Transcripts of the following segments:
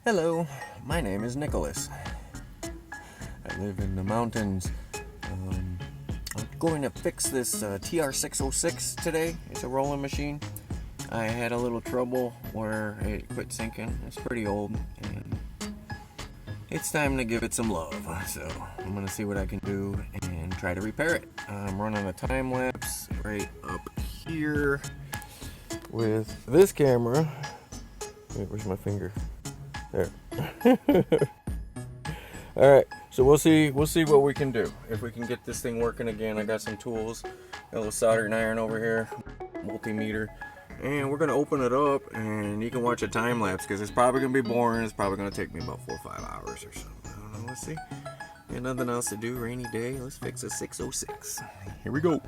Hello, my name is Nicholas. I live in the mountains. I'm going to fix this TR-606 today. It's a rolling machine. I had a little trouble where it quit syncing. It's pretty old and it's time to give it some love. So I'm going to see what I can do and try to repair it. I'm running a time-lapse right up here with this camera. Wait, where's my finger? There. All right, so we'll see what we can do. If we can get this thing working again. I got some tools, got a little soldering iron over here, multimeter, and we're gonna open it up and you can watch a time lapse because it's probably gonna be boring. It's probably gonna take me about 4 or 5 hours or something. I don't know. Let's see. Got nothing else to do. Rainy day. Let's fix a 606. Here we go.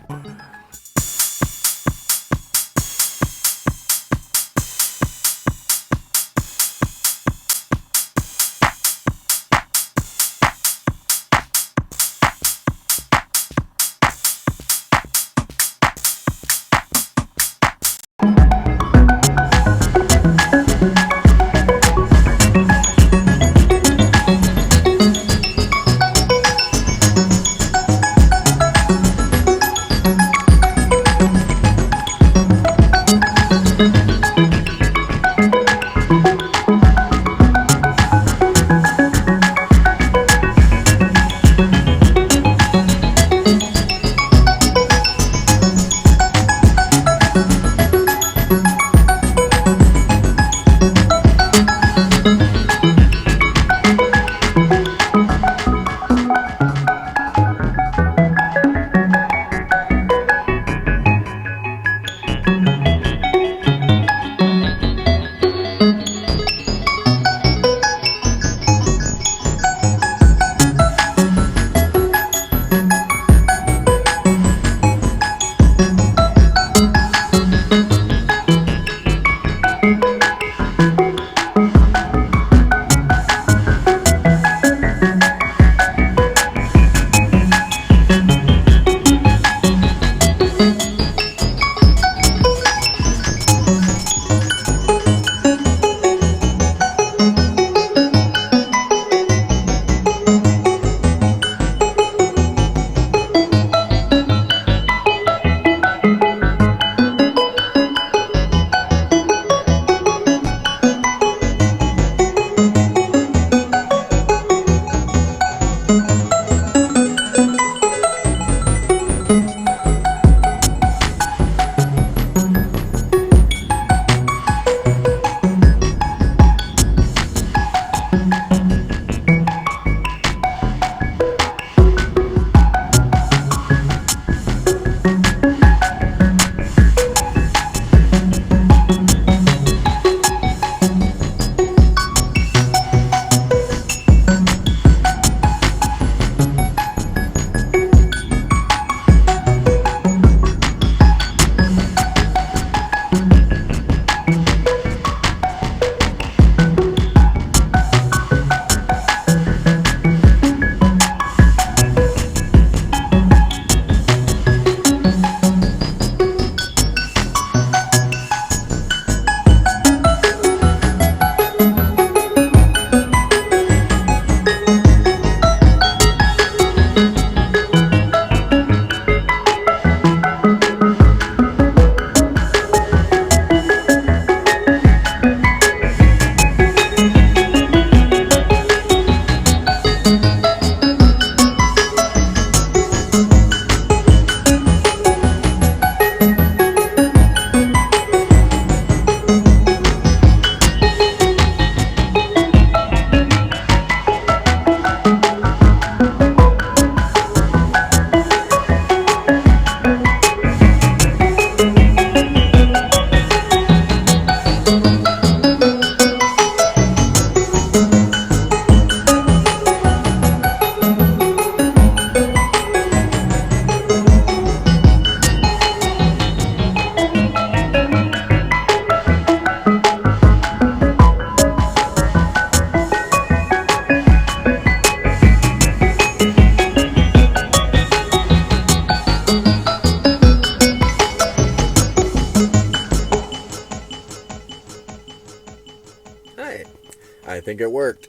I think it worked.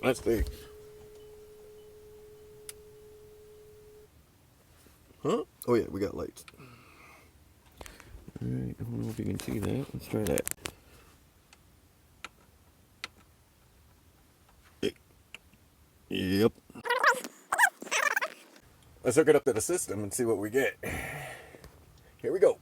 Let's see. Huh? Oh yeah, we got lights. Alright, I don't know if you can see that. Let's try that. Yep. Let's hook it up to the system and see what we get. Here we go.